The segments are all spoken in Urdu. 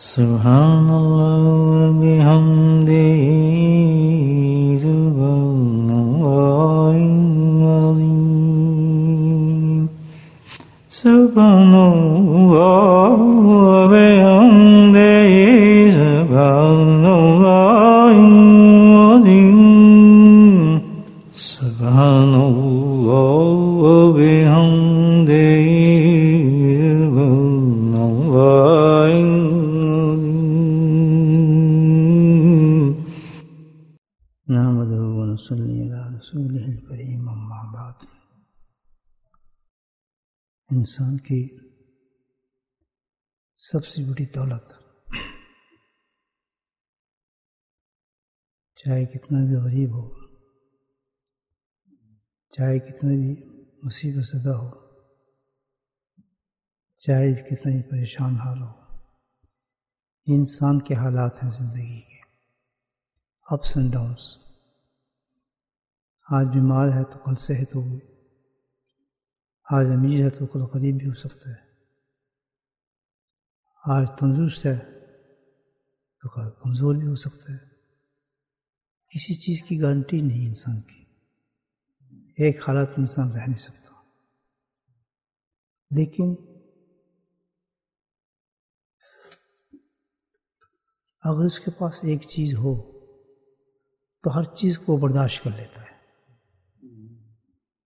Subhanallah bihamdihi subhanallahil azim. Subhanallah bihamdihi subhanallahil azim. Subhanallah bihamdihi نحمده ونصلي على رسوله الكريم اما بعد. انسان کی سب سے بڑی دولت چاہے کتنا بھی غریب ہو، چاہے کتنا بھی مصیبت زدہ ہو، چاہے کتنا بھی پریشان حال ہو، یہ انسان کے حالات ہیں زندگی کے، اپس اینڈ ڈاؤنس. آج بیمار ہے تو کل صحت ہوگی، آج امیر ہے تو کل غریب بھی ہو سکتا ہے، آج تندرست ہے تو کل کمزور بھی ہو سکتا ہے. کسی چیز کی گارنٹی نہیں انسان کی، ایک حالت میں انسان رہ نہیں سکتا. لیکن اگر اس کے پاس ایک چیز ہو تو ہر چیز کو برداشت کر لیتا ہے.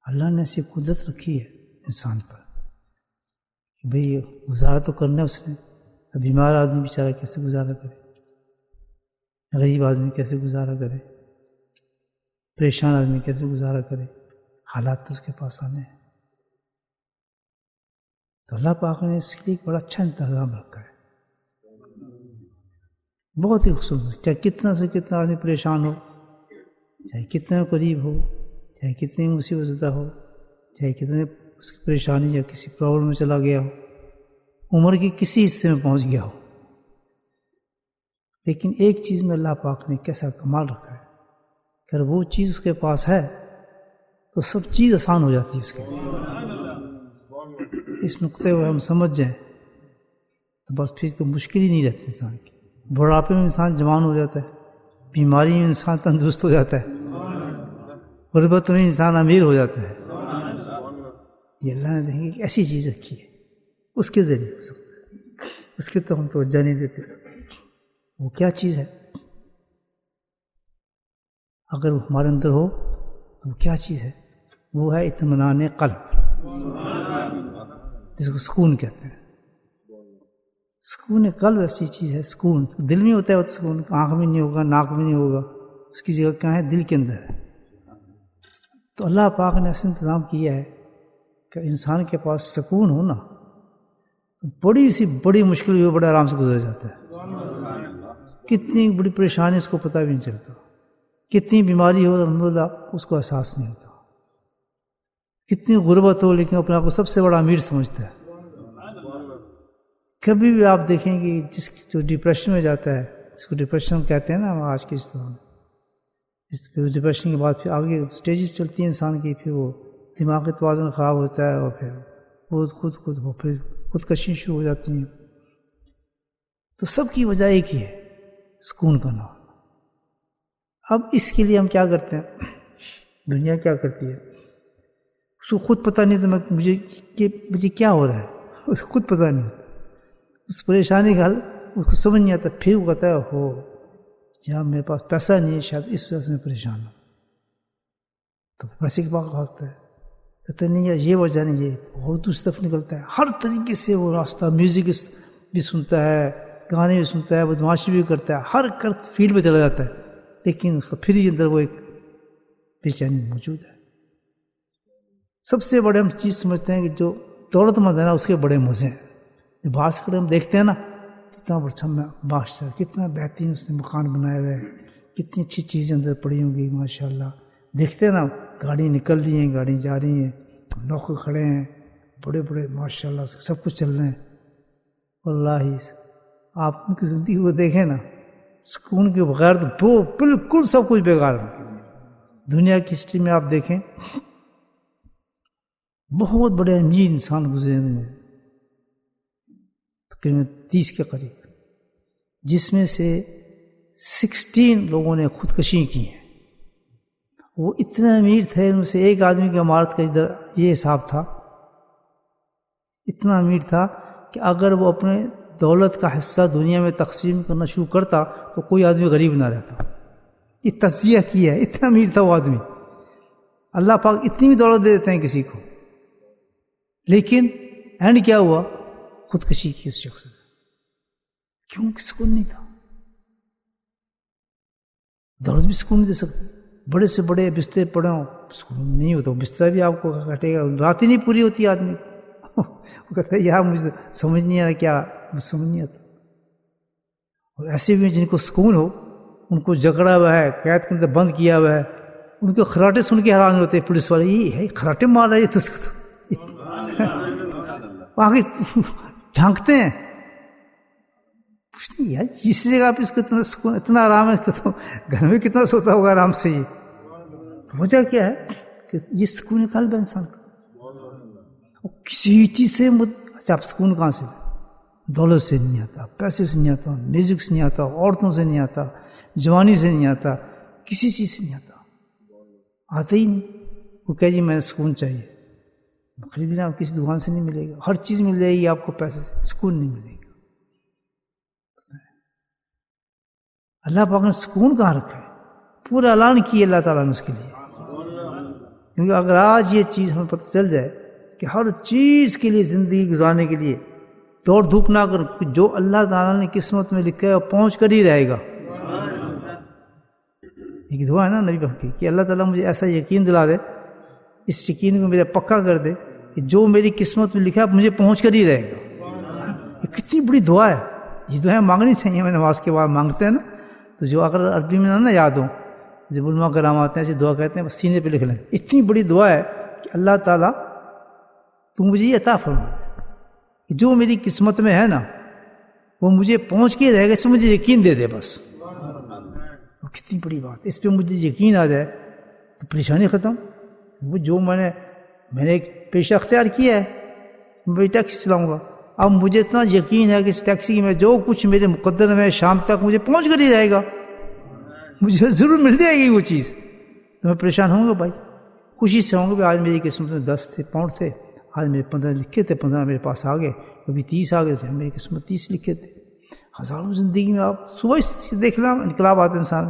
اللہ نے ایسی قدرت رکھی ہے انسان پر کہ بھئی گزارا تو کرنا ہے اس نے. بیمار آدمی بیچارہ کیسے گزارا کرے، غریب آدمی کیسے گزارا کرے، پریشان آدمی کیسے گزارا کرے، حالات تو اس کے پاس آنے ہیں. تو اللہ پاک نے اس کے لیے ایک بڑا اچھا انتظام رکھا ہے، بہت ہی خوبصورت. چاہے کتنا سے کتنا آدمی پریشان ہو، چاہے کتنا قریب ہو، چاہے کتنی مصیبت زدہ ہو، چاہے کتنے اس کی پریشانی یا کسی پرابلم میں چلا گیا ہو، عمر کے کسی حصے میں پہنچ گیا ہو، لیکن ایک چیز میں اللہ پاک نے کیسا کمال رکھا ہے کہ اگر وہ چیز اس کے پاس ہے تو سب چیز آسان ہو جاتی ہے اس کے لیے. اس نقطے کو ہم سمجھ جائیں تو بس پھر تو مشکل ہی نہیں رہتی انسان کی. بڑھاپے میں انسان جوان ہو جاتا ہے، بیماری میں انسان تندرست ہو جاتا ہے، غربت میں انسان امیر ہو جاتا ہے. یہ اللہ نے دیکھیں ایک ایسی چیز رکھی ہے، اس کے ذریعے ہو سکتا ہے. اس کے تو ہم توجہ نہیں دیتے. وہ کیا چیز ہے؟ اگر وہ ہمارے اندر ہو تو وہ کیا چیز ہے؟ وہ ہے اطمینان قلب، جس کو سکون کہتے ہیں. سکون قلب ایسی چیز ہے، سکون دل میں ہوتا ہے. وہ سکون آنکھ میں نہیں ہوگا، ناک میں نہیں ہوگا، اس کی جگہ کہاں ہے؟ دل کے اندر ہے. تو اللہ پاک نے ایسا انتظام کیا ہے کہ انسان کے پاس سکون ہو نا، بڑی سی بڑی مشکل بھی بڑے آرام سے گزر جاتا ہے. کتنی بڑی پریشانی اس کو پتہ بھی نہیں چلتا، کتنی بیماری ہو الحمدللہ اس کو احساس نہیں ہوتا، کتنی غربت ہو لیکن اپنے آپ کو سب سے بڑا امیر سمجھتا ہے. کبھی بھی آپ دیکھیں گے جو ڈپریشن میں جاتا ہے، اس کو ڈپریشن کہتے ہیں نا آج کے اس دور میں، اس ڈپریشن کے بعد پھر آگے سٹیجز چلتی ہیں انسان کی، پھر وہ دماغی توازن خراب ہوتا ہے اور پھر پھر خودکشی شروع ہو جاتی ہیں. تو سب کی وجہ ایک ہی ہے، سکون کا نام. اب اس کے لیے ہم کیا کرتے ہیں؟ دنیا کیا کرتی ہے؟ اس کو خود پتہ نہیں تو مجھے کیا ہو رہا ہے، اس کو خود پتہ نہیں ہوتا. اس پریشانی کا حل اس کو سمجھ نہیں آتا. پھر وہ کہتا ہے ہو جہاں میرے پاس پیسہ نہیں ہے شاید اس وجہ سے میں پریشان ہوں، تو پیسے کے پاس بھاگتا ہے. کہتے نہیں یہ وجہ نہیں، یہ بہت اس طرف نکلتا ہے. ہر طریقے سے وہ راستہ، میوزک بھی سنتا ہے، گانے بھی سنتا ہے، بدماشی بھی کرتا ہے، ہر فیلڈ میں چلا جاتا ہے، لیکن اس کا پھر ہی اندر وہ ایک بے چینی موجود ہے. سب سے بڑے ہم چیز سمجھتے ہیں کہ جو دولت مند ہے نا اس کے بڑے مزے ہیں. باہر سے ہم دیکھتے ہیں نا کتنا اچھا بادشاہ، کتنا بہترین اس نے مکان بنایا ہوا ہے، کتنی اچھی چیزیں اندر پڑی ہوں گی ماشاءاللہ. دیکھتے ہیں نا گاڑی نکل رہی ہیں، گاڑی جا رہی ہیں، لوگ کھڑے ہیں بڑے بڑے ماشاءاللہ، سب کچھ چل رہے ہیں. واللہ آپ ان کی زندگی کو دیکھیں نا، سکون کے بغیر تو بالکل سب کچھ بیکار ہے. دنیا کی ہسٹری میں آپ دیکھیں بہت بڑے امیر انسان گزرے ہیں تقریباً 30 کے قریب، جس میں سے 16 لوگوں نے خودکشی کی ہیں. وہ اتنے امیر تھے، ان میں سے ایک آدمی کی عمارت کا ادھر یہ حساب تھا، اتنا امیر تھا کہ اگر وہ اپنے دولت کا حصہ دنیا میں تقسیم کرنا شروع کرتا تو کوئی آدمی غریب نہ رہتا. یہ تجزیہ کیا ہے، اتنا امیر تھا وہ آدمی. اللہ پاک اتنی بھی دولت دے دیتے ہیں کسی کو، لیکن اینڈ کیا ہوا؟ خودکشی کی اس شخص نے. کیوں؟ سکون نہیں تھا. دولت بھی سکون نہیں دے سکتی. بڑے سے بڑے بستر پڑے ہوں، سکون نہیں ہوتا. بستر بھی آپ کو کٹے گا، رات ہی نہیں پوری ہوتی آدمی. وہ کہتا ہے یار مجھے سمجھ نہیں آ رہا کیا، مجھے سمجھ نہیں آتا. اور ایسے بھی جن کو سکون ہو، ان کو جکڑا ہوا ہے، قید کے اندر بند کیا ہوا ہے، ان کے خراٹے سن کے حیران ہوتے ہیں پولیس والے، یہ ہے خراٹے مار رہا ہے تو اس کو آگے جھانکتے ہیں. پوچھتے یار جس جگہ پہ اس کو اتنا سکون، اتنا آرام ہے، اس کو تو گھر میں کتنا سوتا ہوگا آرام سے. یہ وجہ کیا ہے کہ یہ سکون قلب ہے انسان کا. کسی چیز سے اچھا آپ سکون کہاں سے؟ دولت سے نہیں آتا، پیسے سے نہیں آتا، میوزک سے نہیں آتا، عورتوں سے نہیں آتا، جوانی سے نہیں آتا، کسی چیز سے نہیں آتا. آتا ہی نہیں. وہ کہے جی میں سکون چاہیے، خریدنا آپ کسی دکان سے نہیں ملے گا. ہر چیز مل جائے گی آپ کو پیسے سے، سکون نہیں ملے گا. اللہ پاک نے سکون کہاں رکھا ہے؟ پورا اعلان کیا اللہ تعالیٰ نے اس کے لیے. کیونکہ اگر آج یہ چیز ہمیں پتہ چل جائے کہ ہر چیز کے لیے زندگی گزارنے کے لیے دوڑ دھوپ نہ کر، جو اللہ تعالیٰ نے قسمت میں لکھا ہے وہ پہنچ کر ہی رہے گا. ایک دعا ہے نا نبی پاک کی کہ اللہ تعالیٰ مجھے ایسا یقین دلا دے، اس یقین کو میرا پکا کر دے کہ جو میری قسمت میں لکھا ہے مجھے پہنچ کر ہی رہے گا. یہ کتنی بڑی دعا ہے. یہ دعائیں مانگنی چاہیے. ہمیں نماز کے بعد مانگتے ہیں نا، تو جو اگر عربی میں نہ یاد ہو، جب علماء کرام آتے ہیں ایسی دعا کہتے ہیں، بس سینے پہ لکھ لیں. اتنی بڑی دعا ہے کہ اللہ تعالیٰ تو مجھے یہ عطا فرما دے، جو میری قسمت میں ہے نا وہ مجھے پہنچ کے رہے گا، اس میں مجھے یقین دے دے بس. کتنی بڑی بات. اس پہ مجھے یقین آ جائے تو پریشانی ختم. وہ جو میں نے ایک پیشہ اختیار کیا ہے، میں ٹیکسی چلاؤں گا. اب مجھے اتنا یقین ہے کہ اس ٹیکسی میں جو کچھ میرے مقدر میں شام تک مجھے پہنچ کر ہی رہے گا، مجھے ضرور مل جائے گی وہ چیز. تو میں پریشان ہوں گا بھائی، خوشی سے ہوں گا. آج میری قسمت میں 10 تھے، پاؤنڈ تھے، آج میرے 15 لکھے تھے، 15 میرے پاس آ گئے. کبھی 30 آ گئے تھے، میری قسمت 30 لکھے تھے. ہزاروں زندگی میں آپ صبح سے دیکھ لیں انقلاب آتے انسان.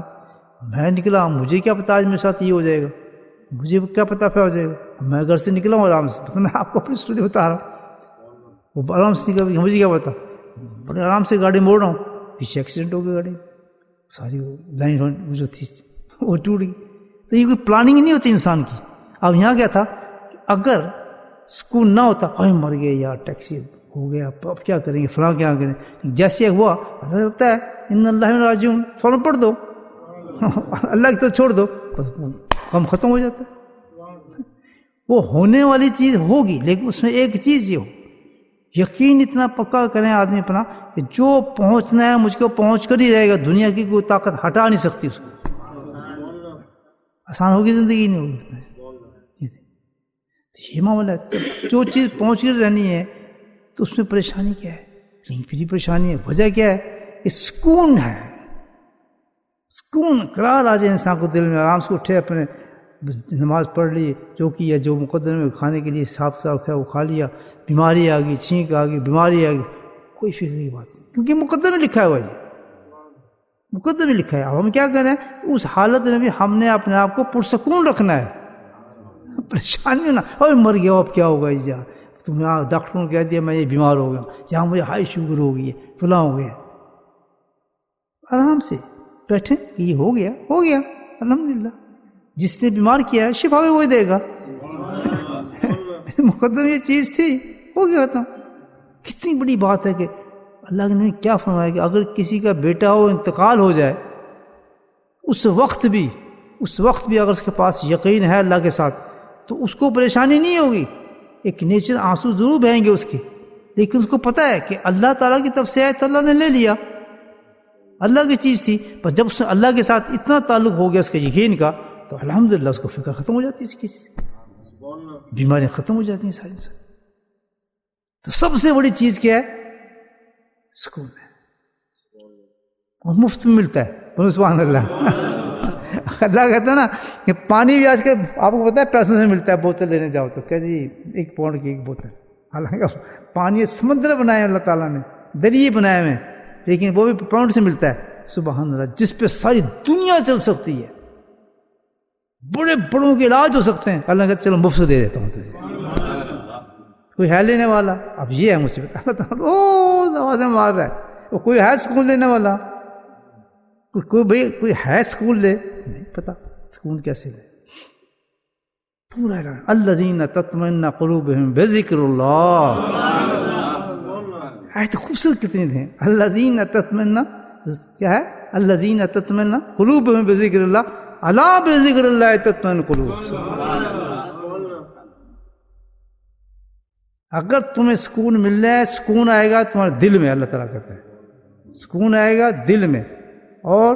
میں نکلا، مجھے کیا پتا آج میرے ساتھ یہ ہو جائے گا، مجھے کیا پتا پھر ہو جائے گا. میں گھر سے نکلا ہوں آرام سے، میں آپ کو اپنی اسٹوری بتا رہا ہوں. وہ آرام سے نکلا، مجھے کیا پتا، بڑے آرام سے گاڑی موڑ رہا ہوں، پیچھے ایکسیڈنٹ ہو گیا، گاڑی ساری لائن جو تھی وہ ٹوٹ گئی. تو یہ کوئی پلاننگ نہیں ہوتی انسان کی. اب یہاں کیا تھا کہ اگر سکون نہ ہوتا، مر گئے یار، ٹیکسی ہو گیا، اب کیا کریں گے، فلاں کیا کریں. جیسے ہوا ہوتا ہے ان اللہ راجعون، فوراً پڑھ دو، اللہ کی تو چھوڑ دو، بس کام ختم ہو جاتا ہے. وہ ہونے والی چیز ہوگی، لیکن اس میں ایک چیز یہ ہو، یقین اتنا پکا کریں آدمی اپنا کہ جو پہنچنا ہے مجھ کو پہنچ کر ہی رہے گا. دنیا کی کوئی طاقت ہٹا نہیں سکتی اس کو. آسان ہوگی زندگی نہیں ہوگی. یہ معاملہ ہے. جو چیز پہنچ کر رہنی ہے تو اس میں پریشانی کیا ہے؟ پھر پریشانی ہے. وجہ کیا ہے؟ یہ سکون ہے. سکون قرار آ جائے انسان کو دل میں، آرام سے اٹھے، اپنے نماز پڑھ لی، جو کیا، جو مقدر میں کھانے کے لیے صاف صاف ہے وہ کھا لیا. بیماری آ گئی، چھینک آ گئی، بیماری آ گئی، کوئی فکر کی بات نہیں، کیونکہ مقدر میں لکھا ہوا ہے. مقدر میں لکھا ہے. اب ہم کیا کریں؟ اس حالت میں بھی ہم نے اپنے آپ کو پرسکون رکھنا ہے. پریشانی ہونا، مر گیا اب کیا ہوگا، تم نے ڈاکٹروں نے کہہ دیا میں یہ بیمار ہو گیا، جہاں مجھے ہائی شوگر ہو گئی ہے، فلاں ہو گیا. آرام سے بیٹھیں کہ یہ ہو گیا، ہو گیا الحمدللہ. جس نے بیمار کیا ہے شفا بھی وہی دے گا. مقدم یہ چیز تھی، ہو گیا تھا. کتنی بڑی بات ہے کہ اللہ نے کیا فرمایا کہ اگر کسی کا بیٹا ہو، انتقال ہو جائے، اس وقت بھی اگر اس کے پاس یقین ہے اللہ کے ساتھ تو اس کو پریشانی نہیں ہوگی. ایک نیچر آنسو ضرور بہیں گے اس کے، لیکن اس کو پتا ہے کہ اللہ تعالیٰ کی طرف سے آئے تو اللہ نے لے لیا، اللہ کی چیز تھی. بس جب اس سے اللہ کے ساتھ اتنا تعلق ہو گیا اس کے یقین کا، تو الحمدللہ اس کو فکر ختم ہو جاتی ہے، اس کی بیماریاں ختم ہو جاتی ہیں ساری. تو سب سے بڑی چیز کیا ہے؟ سکون ہے. اور مفت میں ملتا ہے. بولو سبحان اللہ. اللہ کہتا ہے نا کہ پانی بھی آج کل آپ کو پتا ہے پیسوں سے ملتا ہے. بوتل لینے جاؤ تو کہ جی 1 پاؤنڈ کی 1 بوتل. حالانکہ پانی سمندر بنائے ہیں اللہ تعالیٰ نے, دریا بنائے ہوئے ہیں, لیکن وہ بھی پاؤنڈ سے ملتا ہے. سبحان اللہ, جس پہ ساری دنیا چل سکتی ہے, بڑے بڑوں کے علاج ہو سکتے ہیں. اللہ کہتا چلو مفت سے دے دیتا ہوں تجھے. کوئی ہے لینے والا؟ اب یہ ہے مصیبت. اللہ تعالیٰ آوازیں مار رہا ہے. وہ کوئی ہے سکون لینے والا؟ کوئی ہے سکون لے؟ نہیں پتا سکون کیسے لے. پورا الذین تطمئن قلوبہم بذکر اللہ. آیت خوبصورت کتنی ہیں. الذین تطمئن کیا ہے؟ الذین تطمئن قلوبہم بذکر اللہ الا بذکر اللہ تطمئن قلوب. اگر تمہیں سکون مل رہا ہے, سکون آئے گا تمہارے دل میں. اللہ تعالیٰ کہتا ہے سکون آئے گا دل میں. اور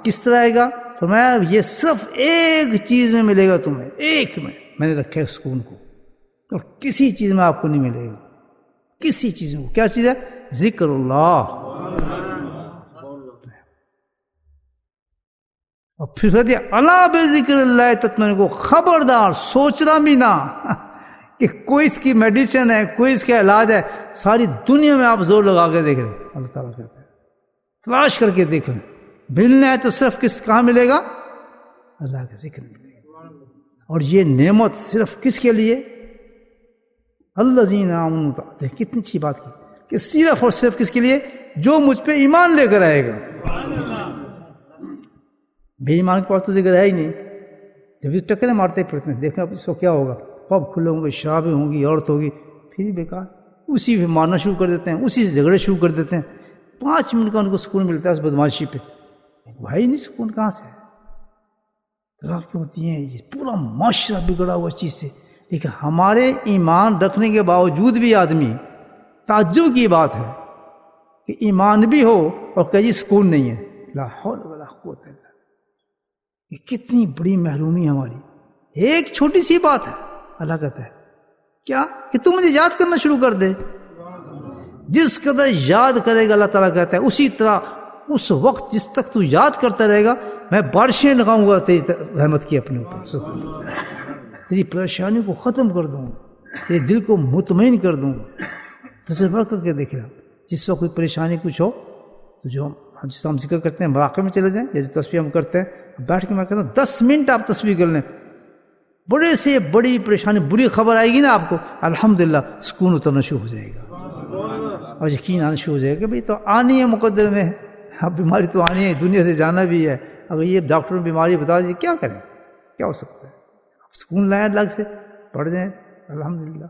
کس طرح آئے گا؟ فرمایا یہ صرف ایک چیز میں ملے گا تمہیں, ایک میں نے رکھا ہے سکون کو, اور کسی چیز میں آپ کو نہیں ملے گا. کسی چیز میں. کیا چیز ہے؟ ذکر اللہ. اور پھر کہتے الا بذکر اللہ تطمئن کو. خبردار سوچنا بھی نہ کہ کوئی اس کی میڈیسن ہے, کوئی اس کا علاج ہے. ساری دنیا میں آپ زور لگا کے دیکھ رہے ہیں. اللہ تعالیٰ کہتا ہے تلاش کر کے دیکھ رہے ہیں. ملنا ہے تو صرف کہاں ملے گا؟ اللہ کے ذکر میں ملے گا. اور یہ نعمت صرف کس کے لیے؟ الذین آمنوا. دیکھ کتنی اچھی بات کی کہ صرف اور صرف کس کے لیے؟ جو مجھ پہ ایمان لے کر آئے گا. بے ایمان کے پاس تو ذکر ہے ہی نہیں. جب یہ ٹکریں مارتے پھرتے ہیں, دیکھیں اب اس کو کیا ہوگا. پب کھلے ہوں گے, شرابیں ہوں گی, عورت ہوگی, پھر بیکار. اسی پہ مارنا شروع کر دیتے ہیں, اسی سے جھگڑے شروع کر دیتے ہیں. 5 منٹ کا ان کو سکون ملتا ہے اس بدماشی پہ. بھائی نہیں سکون کہاں سے ہے؟ تلاقیں ہوتی ہیں. یہ پورا معاشرہ بگڑا ہوا اس چیز سے. لیکن ہمارے ایمان رکھنے کے باوجود بھی آدمی, تعجب کی بات ہے کہ ایمان بھی ہو اور کہیں سکون نہیں ہے. لا حول ولا قوت الا باللہ. یہ کتنی بڑی محرومی ہماری. ایک چھوٹی سی بات ہے. اللہ کہتا ہے کیا کہ تم مجھے یاد کرنا شروع کر دے. جس قدر یاد کرے گا اللہ تعالیٰ کہتا ہے اسی طرح اس وقت جس تک تو یاد کرتا رہے گا میں بارشیں لگاؤں گا تیری رحمت کی اپنے اوپر. تیری پریشانی کو ختم کر دوں, تیرے دل کو مطمئن کر دوں. تجربہ کر کے دیکھ رہا, جس وقت کوئی پریشانی کچھ ہو تو جو جس ہم ذکر کرتے ہیں مراقبے میں چلے جائیں, جیسے تصویر ہم کرتے ہیں, بیٹھ کے میں کہتا ہوں 10 منٹ آپ تصویر کر لیں. بڑے سے بڑی پریشانی, بری خبر آئے گی نا آپ کو, الحمدللہ سکون اترنا شروع ہو جائے گا اور یقین آنا شروع ہو جائے گا کہ بھئی تو آنی ہے مقدر میں. اب بیماری تو آنی ہے, دنیا سے جانا بھی ہے. اگر یہ ڈاکٹر نے بیماری بتا دی کیا کریں, کیا ہو سکتا ہے؟ اب سکون لائیں اللہ سے, پڑھ جائیں الحمدللہ.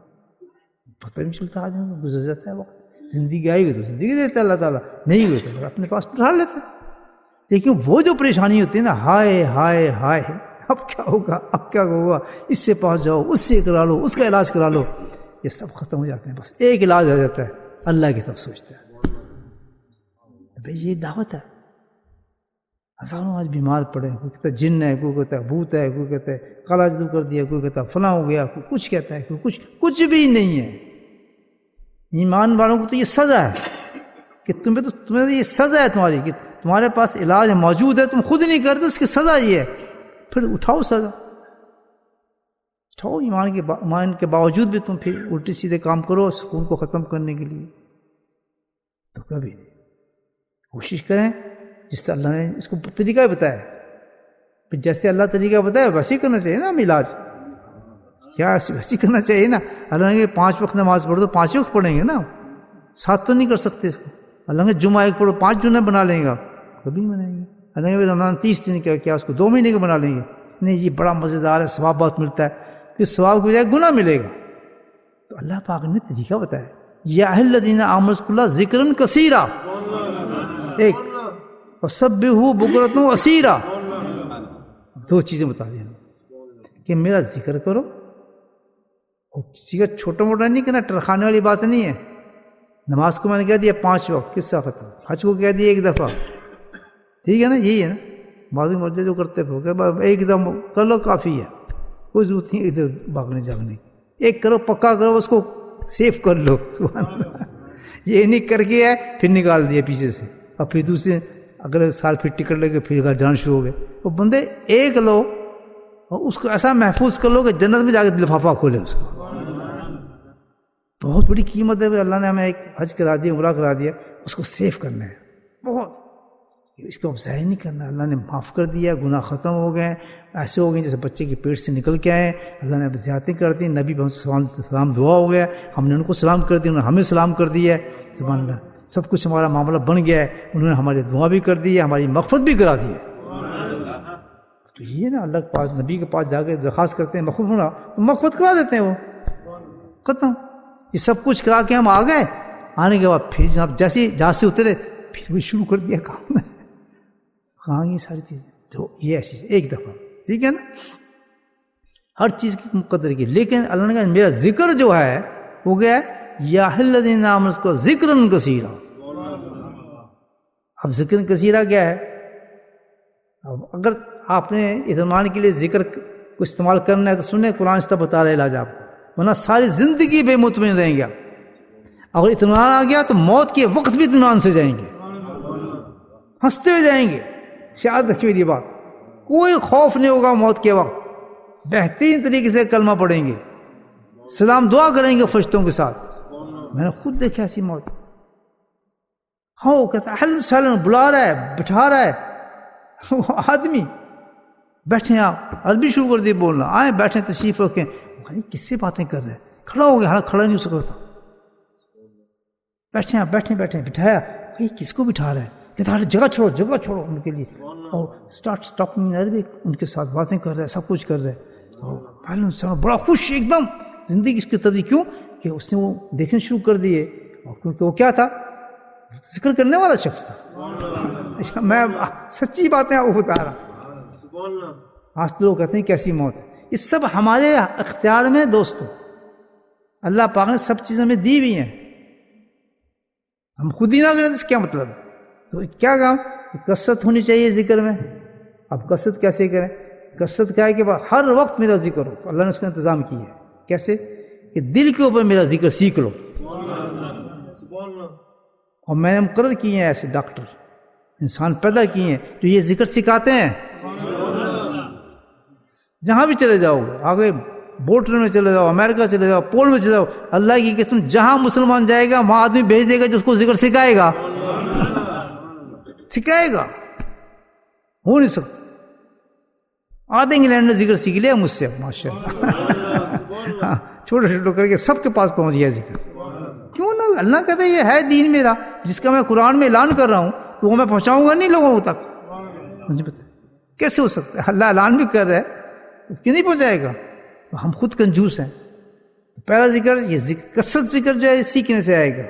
پتہ نہیں چلتا آج گزر جاتا ہے وقت. زندگی آئے گی تو زندگی دیتا ہے اللہ تعالیٰ, نہیں ہوئی تو اپنے پاس بٹھا لیتا ہے. لیکن وہ جو پریشانی ہوتی ہے نا, ہائے ہائے ہائے اب کیا ہوگا, اب کیا ہوگا, اس سے پاس جاؤ, اس سے کرا لو, اس کا علاج کرا لو, یہ سب ختم ہو جاتے ہیں. بس ایک علاج آ جاتا ہے, اللہ کی طرف سوچتا ہے. بھئی یہ دعوت ہے. ہزاروں آج بیمار پڑے, کوئی کہتا ہے جن ہے, کوئی کہتا ہے بھوت ہے, کوئی کہتا ہے کالا جادو کر دیا, کوئی کہتا ہے فلاں ہو گیا, کوئی کچھ کہتا ہے, کوئی کچھ بھی نہیں ہے. ایمان والوں کو تو یہ سزا ہے کہ تمہیں تو یہ سزا ہے تمہاری کہ تمہارے پاس علاج موجود ہے, تم خود نہیں کرتے, اس کی سزا یہ ہے. پھر اٹھاؤ سزا, اٹھاؤ. ایمان کے باوجود بھی تم پھر الٹی سیدھے کام کرو سکون کو ختم کرنے کے لیے, تو کبھی نہیں. کوشش کریں جس سے اللہ نے اس کو طریقہ بتایا. پھر جیسے اللہ طریقہ بتایا ویسے ہی کرنا چاہیے نا. ہم علاج کیا ویسے ہی کرنا چاہیے نا. اللہ نے 5 وقت نماز پڑھو تو 5 وقت پڑھیں گے نا, 7 تو نہیں کر سکتے اس کو. اللہ نے جمعہ ایک پڑھو 5 جمعہ بنا لیں گا, کبھی منائیں گے. اللہ نے رمضان 30 دن کیا اس کو 2 مہینے کا بنا لیں گے. نہیں جی بڑا مزیدار ہے, ثواب بہت ملتا ہے. پھر ثواب کی بجائے گناہ ملے گا. تو اللہ پاک نے طریقہ بتایا, یا الذین آمنوا اذکروا اللہ ذکرا کثیرا, ایک وسبحوا بکرۃ واصیلا. 2 چیزیں بتا دیں کہ میرا ذکر کرو. اور کسی کا چھوٹا موٹا نہیں کرنا, ٹرخانے والی بات نہیں ہے. نماز کو میں نے کہہ دیا 5 وقت, قصہ ختم. حج کو کہہ دیا 1 دفعہ, ٹھیک ہے نا, یہی ہے نا. معلوم مرضی جو کرتے ہو کہ ایک دم کر لو کافی ہے, کوئی ضرورت نہیں ادھر بھاگنے جاگنے کی. ایک کرو پکا کرو, اس کو سیف کر لو. یہ نہیں کر کے ہے پھر نکال دیا پیچھے سے, اور پھر دوسرے اگلے سال پھر ٹکٹ لے کے پھر گھر جانا شروع ہو گئے. وہ بندے ایک لو اور اس کو ایسا محفوظ کر لو کہ جنت میں جا کے لفافہ کھولے اس کا. بہت بڑی قیمت ہے. اللہ نے ہمیں ایک حج کرا دیا، عمرہ کرا دیا، اس کو سیف کرنا ہے بہت. اس کو اب ضائع نہیں کرنا. اللہ نے معاف کر دیا، گناہ ختم ہو گئے، ایسے ہو گئے جیسے بچے کے پیٹ سے نکل کے آئے. اللہ نے زیادتی کر دی. نبی سلام دعا ہو گیا، ہم نے ان کو سلام کر دیا، انہوں نے ہمیں سلام کر دیا. سبحان اللہ، سب کچھ ہمارا معاملہ بن گیا ہے. انہوں نے ہماری دعا بھی کر دی ہے، ہماری مغفرت بھی کرا دی ہے. تو یہ نا اللہ کے پاس، نبی کے پاس جا کے درخواست کرتے ہیں مغفرت ہونا، تو مغفرت کرا دیتے ہیں. وہ ختم. یہ سب کچھ کرا کے ہم آ گئے. آنے کے بعد پھر جناب جیسے جہاں سے اترے پھر بھی شروع کر دیا کام. کہاں یہ ساری چیزیں؟ تو یہ ایسی ایک دفعہ، ٹھیک ہے نا، ہر چیز کی مقدر کی. لیکن اللہ نے کہا میرا ذکر جو ہے وہ گیا یا الذین آمنوا کو ذکرا کثیرا. اب ذکر کثیرا کیا ہے؟ اب اگر آپ نے اطمینان کے لیے ذکر کو استعمال کرنا ہے تو سنیں، قرآن اس طرح بتا رہے علاج آپ کو، ورنہ ساری زندگی بے مطمئن رہیں گے. اگر اطمینان آ گیا تو موت کے وقت بھی اطمینان سے جائیں گے، ہنستے ہوئے جائیں گے. شاید رکھیے میری بات، کوئی خوف نہیں ہوگا موت کے وقت. بہترین طریقے سے کلمہ پڑھیں گے، سلام دعا کریں گے فرشتوں کے ساتھ. میں نے خود دیکھا ایسی موت. ہاں وہ کہتا ہے سلام بلا رہا ہے، بٹھا رہا ہے. وہ آدمی بیٹھے، آپ عربی شروع کر دی بولنا، آئے بیٹھے تشریف رکھیں. کس سے باتیں کر رہے ہیں؟ کھڑا ہو گیا، ہاں کھڑا نہیں ہو سکتا تھا. بیٹھے آپ، بیٹھے بٹھایا. کس کو بٹھا رہا ہے؟ کہتا ہے جگہ چھوڑو، جگہ چھوڑو ان کے لیے. اور اسٹارٹ ٹاکنگ عربک، ان کے ساتھ باتیں کر رہے ہیں، سب کچھ کر رہے ہیں. بڑا خوش ایک دم زندگی اس کی تبدیلی. کیوں کہ اس نے وہ دیکھنا شروع کر دیے. اور کیونکہ وہ کیا تھا؟ ذکر کرنے والا شخص تھا. میں سچی باتیں آپ کو بتا رہا ہوں. آج لوگ کہتے ہیں کیسی موت ہے. یہ سب ہمارے اختیار میں دوستو. اللہ پاک نے سب چیزیں ہمیں دی ہوئی ہیں، ہم خود ہی نہ کریں تو کیا مطلب ہے؟ تو کیا کام؟ کثرت ہونی چاہیے ذکر میں. اب کثرت کیسے کریں؟ کثرت کیا ہے کہ ہر وقت میرا ذکر ہو. اللہ نے اس کا انتظام کیا ہے. کیسے؟ کہ دل کے اوپر میرا ذکر سیکھ لو. اور میں نے مقرر کیے ہیں ایسے ڈاکٹر، انسان پیدا کیے ہیں جو یہ ذکر سکھاتے ہیں. جہاں بھی چلے جاؤ، آگے بوٹر میں چلے جاؤ، امریکہ چلے جاؤ، پول میں چلے جاؤ، اللہ کی قسم جہاں مسلمان جائے گا وہاں آدمی بھیج دے گا جو اس کو ذکر سکھائے گا. سکھائے گا، ہو نہیں سکتا. آدھے انگلینڈ نے ذکر سیکھ لیا مجھ سے، ماشاء اللہ. چھوٹے چھوٹے کر کے سب کے پاس پہنچ گیا ذکر. کیوں نہ؟ اللہ کہتا ہے یہ ہے دین میرا، جس کا میں قرآن میں اعلان کر رہا ہوں تو وہ میں پہنچاؤں گا نہیں لوگوں تک. مجھے پتا کیسے ہو سکتا ہے؟ اللہ اعلان بھی کر رہا ہے، کیوں نہیں پہنچائے گا؟ ہم خود کنجوس ہیں. پہلا ذکر یہ کثرت ذکر جو ہے سیکھنے سے آئے گا.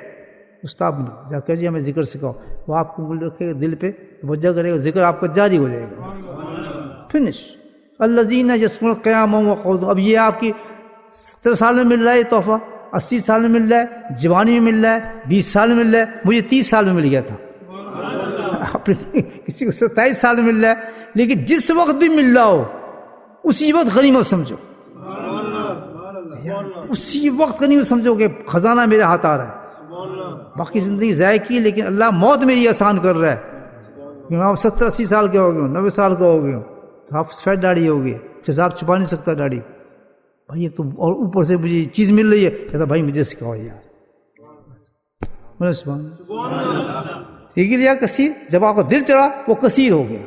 استاد نے جا کر جی ہمیں ذکر سکھاؤ، وہ آپ کو رکھے گا دل پہ، توجہ کرے گا، ذکر آپ کا جاری ہو جائے گا. فنش. الذین یذکرون قیاما وقعودا. اب یہ آپ کی 70 سال میں مل رہا ہے یہ تحفہ، 80 سال میں مل رہا ہے، جوانی میں مل رہا ہے، 20 سال میں مل رہا ہے. مجھے 30 سال میں مل گیا تھا، کسی کو 27 سال میں مل رہا ہے. لیکن جس وقت بھی مل رہا ہو اسی وقت غنیمت سمجھو، اسی وقت غنیمت سمجھو کہ خزانہ میرے ہاتھ آ رہا ہے. باقی زندگی ضائع کی لیکن اللہ موت میری آسان کر رہا ہے. کہ آپ 70-80 سال کے ہو گئے ہو، 90 سال کا ہو گئے ہو، تو آپ سفید داڑھی ہو گئی، حساب چھپا نہیں سکتا داڑھی بھائی تو. اور اوپر سے مجھے چیز مل رہی ہے، کہتا بھائی مجھے سکھاؤ یار. ٹھیک ہے کثیر. جب آپ کا دل چڑھا وہ کثیر ہو گیا.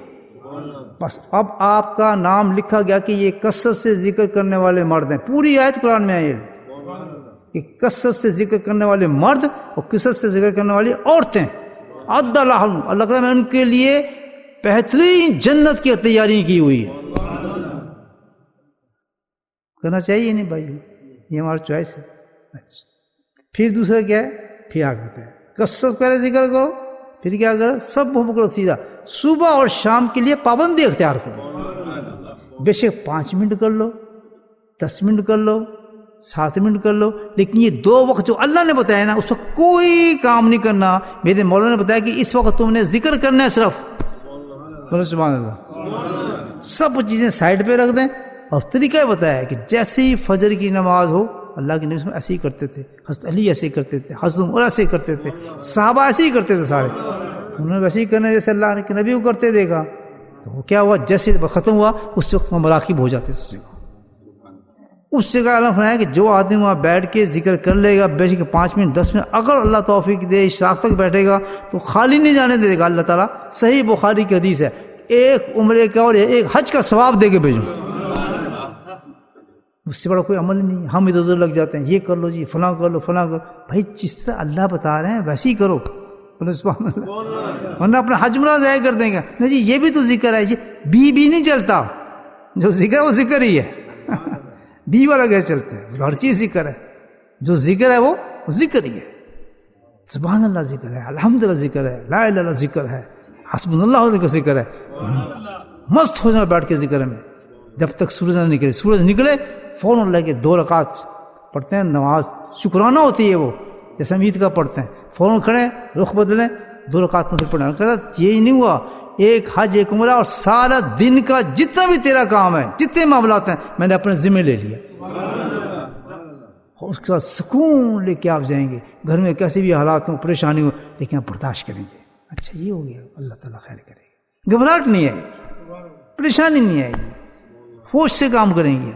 بس اب آپ کا نام لکھا گیا کہ یہ کثرت سے ذکر کرنے والے مرد ہیں. پوری آیت قرآن میں آئی ہے کہ کثرت سے ذکر کرنے والے مرد اور کثرت سے ذکر کرنے والی عورتیں. عد لہم، اللہ تعالیٰ نے ان کے لیے بہترین جنت کی تیاری کی ہوئی ہے. کرنا چاہیے نہیں بھائی، یہ ہمارا چوائس ہے. اچھا پھر دوسرا کیا ہے؟ پھر آگے بتایا کثرت پہلے ذکر کرو، پھر کیا کرو؟ سب بکر سیدھا صبح اور شام کے لیے پابندی اختیار کرو. بے شک 5 منٹ کر لو، 10 منٹ کر لو، 7 منٹ کر لو، لیکن یہ 2 وقت جو اللہ نے بتایا نا اس وقت کوئی کام نہیں کرنا. میرے مولانا نے بتایا کہ اس وقت تم نے ذکر کرنا ہے صرف. سبحان اللہ. سب چیزیں سائڈ پہ رکھ دیں. اور طریقہ بتایا کہ جیسے ہی فجر کی نماز ہو، اللہ کے نبی ایسے ہی کرتے تھے، حضرت علی ایسے ہی کرتے تھے، حضرت عمر ایسے ہی کرتے تھے، صحابہ ایسے ہی کرتے تھے سارے. انہوں نے ویسے ہی کرنا جیسے اللہ کے نبی کو کرتے دیکھا. تو وہ کیا ہوا, جیسے ختم ہوا اس وقت مراقب ہو جاتے اس جگہ. اس جگہ اللہ فرمایا کہ جو آدمی وہاں بیٹھ کے ذکر کر لے گا, بیٹھ کے 5 منٹ 10 منٹ اگر اللہ توفیق دے اشراق تک بیٹھے گا تو خالی نہیں جانے دے گا اللہ تعالیٰ. صحیح بخاری کی حدیث ہے, ایک عمرے کا اور ایک حج کا ثواب دے کے بھیجوں. اس سے بڑا کوئی عمل نہیں ہے. ہم ادھر ادھر لگ جاتے ہیں, یہ کر لو جی, فلاں کر لو, فلاں کر. بھائی جس طرح اللہ بتا رہے ہیں ویسے ہی کرو, سبحان اللہ, ورنہ اپنا حج عمرہ ضائع کر دیں گے. نہیں جی یہ بھی تو ذکر ہے, یہ بھی نہیں چلتا. جو ذکر ہے وہ ذکر ہی ہے, بی والا کیسے چلتا ہے, ہر چیز ذکر ہے. جو ذکر ہے وہ ذکر ہی ہے. سبحان اللہ ذکر ہے, الحمدللہ ذکر ہے, لا الہ الا اللہ ذکر ہے, حسبنا اللہ کا ذکر ہے. مست ہو جانا بیٹھ کے ذکر میں جب تک سورج نہ نکلے. سورج نکلے فوراً لے کے 2 رکعت پڑھتے ہیں, نماز شکرانہ ہوتی ہے وہ, جیسے ہم عید کا پڑھتے ہیں. فوراً کھڑے رخ بدلیں, 2 رکعت میں پھر پڑھنا. یہی نہیں ہوا, ایک حج ایک عمرہ اور سارا دن کا جتنا بھی تیرا کام ہے, جتنے معاملات ہیں, میں نے اپنے ذمہ لے لیا. اور اس کے ساتھ سکون لے کے آپ جائیں گے. گھر میں کیسے بھی حالات ہوں, پریشانی ہو, لیکن آپ برداشت کریں گے. اچھا یہ ہو گیا, اللہ تعالیٰ خیر کرے گا. گھبراہٹ نہیں آئے گی, پریشانی نہیں آئے گی, ہوش سے کام کریں گے.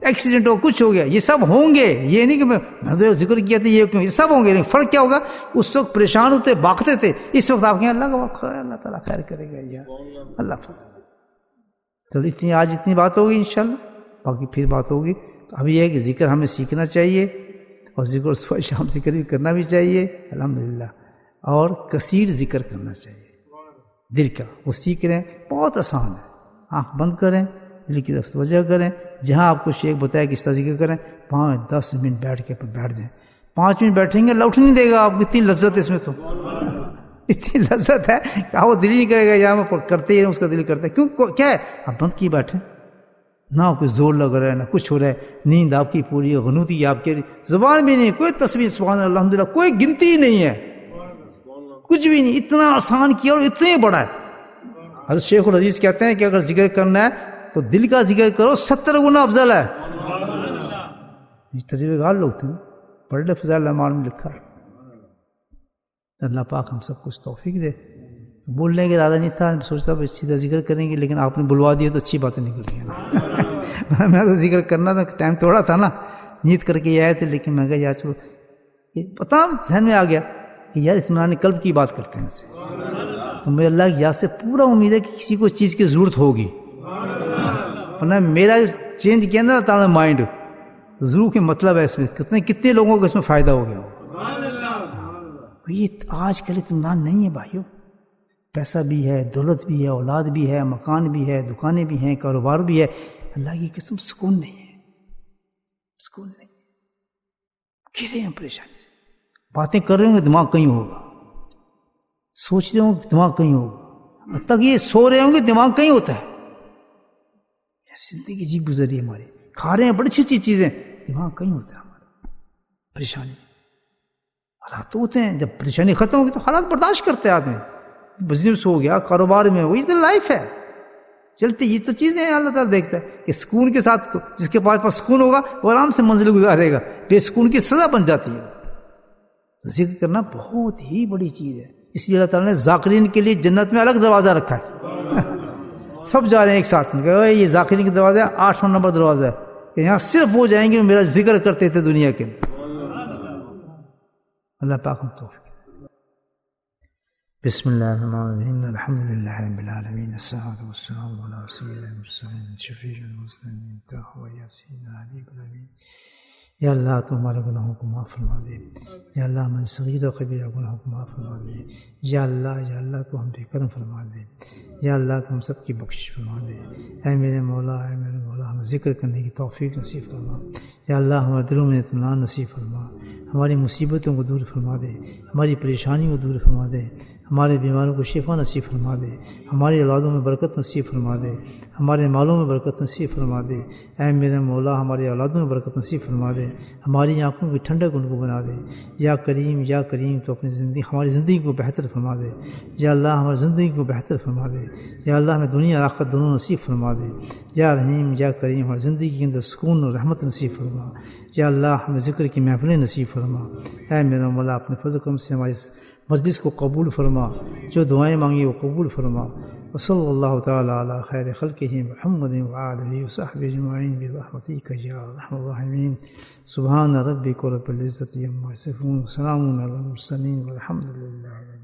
ایکسیڈنٹ ہو, کچھ ہو گیا, یہ سب ہوں گے. یہ نہیں کہ میں نے ذکر کیا تھا یہ کیوں, یہ سب ہوں گے. لیکن فرق کیا ہوگا, اس وقت پریشان ہوتے باقتے تھے, اس وقت آپ کہیں اللہ کا وقت ہے, اللہ تعالیٰ خیر کرے گا یار, اللہ تعالیٰ. تو آج اتنی بات ہوگی انشاءاللہ, باقی پھر بات ہوگی. ابھی یہ ہے کہ ذکر ہمیں سیکھنا چاہیے, اور ذکر صبح شام ذکر بھی کرنا بھی چاہیے الحمدللہ, اور کثیر ذکر کرنا چاہیے دل کا. وہ سیکھ رہے ہیں, بہت آسان ہے. آنکھ بند کریں, دل کی طرف توجہ کریں, جہاں آپ کو شیخ بتایا کس طرح ذکر کریں, 5-10 منٹ بیٹھ کے پر بیٹھ جائیں. 5 منٹ بیٹھیں گے لوٹ نہیں دے گا آپ کو. اتنی لذت ہے اس میں, تو اتنی لذت ہے کہ وہ دل نہیں کرے گا, یہاں میں کرتے ہی اس کا دل کرتا ہے. کیوں, کیا ہے, آپ بند کی بیٹھیں, نہ کوئی زور لگ رہا ہے, نہ کچھ ہو رہا ہے, نیند آپ کی پوری ہے, غنودی آپ کی زبان بھی نہیں, کوئی تصویر سبحان اللہ الحمدللہ, کوئی گنتی ہی نہیں ہے, کچھ بھی نہیں. اتنا آسان کیا اور اتنا ہی بڑا ہے. حضرت شیخ الحدیث کہتے ہیں کہ اگر ذکر کرنا ہے تو دل کا ذکر کرو, 70 گنا افضل ہے. تجربے کار لوگ تھے, پڑھ لے فضائل الاعمال میں لکھا ہے. اللہ پاک ہم سب کچھ توفیق دے. بولنے کے ارادہ نہیں تھا, سوچتا بھائی سیدھا ذکر کریں گے, لیکن آپ نے بلوا دیا تو اچھی باتیں نکل رہی ہیں. میں تو ذکر کرنا تھا, ٹائم تھوڑا تھا نا, نیت کر کے یہ آئے تھے, لیکن میں کہا یار چلو, پتا ذہن میں آ گیا کہ یار اطمینان قلب کی بات کرتے ہیں. تو مجھے اللہ کی یاد سے پورا امید ہے کہ کسی کو چیز کی ضرورت ہوگی. ورنہ میرا چینج کیا نا تعالیٰ مائنڈ, ضرور کے مطلب ہے اس میں, کتنے لوگوں کو اس میں فائدہ ہو گیا. یہ آج کل اطمینان نہیں ہے بھائیو. پیسہ بھی ہے, دولت بھی ہے, اولاد بھی ہے, مکان بھی ہے, دکانیں بھی ہیں, کاروبار بھی ہے, اللہ کی قسم سکون نہیں ہے, سکون نہیں. گھرے ہیں پریشانی سے, باتیں کر رہے ہوں گے دماغ کہیں ہوگا, سوچ رہے ہوں گے دماغ کہیں ہوگا, اب تک یہ سو رہے ہوں گے دماغ کہیں ہوتا ہے. زندگی جی گزری ہماری, کھا رہے ہیں بڑی اچھی اچھی چیزیں, دماغ کہیں ہوتا ہے ہمارا. پریشانی حالات تو ہوتے ہیں, جب پریشانی ختم ہوگی تو حالات برداشت کرتے ہیں آدمی. بزنس ہو گیا, کاروبار میں ہو, یہ تو لائف ہے چلتی, یہ تو چیزیں ہیں. اللہ تعالیٰ دیکھتا ہے کہ سکون کے ساتھ جس کے پاس سکون ہوگا وہ آرام سے منزل گزارے گا, بے سکون کی سزا بن جاتی ہے. تو ذکر کرنا بہت ہی بڑی چیز ہے. اس لیے اللہ تعالیٰ نے ذاکرین کے لیے جنت میں الگ دروازہ رکھا ہے. سب جا رہے ہیں ایک ساتھ میں, یہ ذاکرین کا دروازہ 8واں نمبر دروازہ ہے, کہ یہاں صرف وہ جائیں گے میرا ذکر کرتے تھے دنیا کے. اللہ پاک ہم توفیق. بسم اللہ الرحمن الرحیم, الحمدللہ رب العالمین, الصلاۃ والسلام علی سیدنا المرسلین شفیع المسلمین طه یاسین علی الامین. یا اللہ تو ہمارے گناہوں کو معاف فرما دے. یا اللہ ہمارے صغیر و کبیرہ گناہوں کو معاف فرما دے. یا اللہ تو ہم پہ کرم فرما دے. یا اللہ تو ہم سب کی بخشش فرما دے. اے میرے مولا ہمیں ذکر کرنے کی توفیق نصیب فرما. یا اللہ ہمارے دلوں میں اطمینان نصیب فرما. ہماری مصیبتوں کو دور فرما دے. ہماری پریشانیوں کو دور فرما دے. ہمارے بیماروں کو شفا نصیب فرما دے. ہماری اولادوں میں برکت نصیب فرما دے. ہمارے مالوں میں برکت نصیب فرما دے. اے میرے مولا ہماری اولادوں میں برکت نصیب فرما دے. ہماری آنکھوں کی ٹھنڈک ان کو بنا دے. یا کریم تو اپنی ہماری زندگی کو بہتر فرما دے. یا اللہ ہماری زندگی کو بہتر فرما دے. یا اللہ ہمیں دنیا اور آخرت دونوں نصیب فرما دے. یا رحیم یا کریم ہماری زندگی کے اندر سکون اور رحمت نصیب فرما. یا اللہ ہمیں ذکر کی محفلیں نصیب فرما. اے میرا مولا اپنے فضل و کرم سے ہماری مجلس کو قبول فرما، جو دعائیں مانگی وہ قبول فرما. وصلی اللہ تعالی علی خیر خلقہ محمد وآلہ وصحبہ اجمعین برحمتک یا ارحم الراحمین. سبحان ربک رب العزۃ عما یصفون، وسلام علی المرسلین والحمد للہ.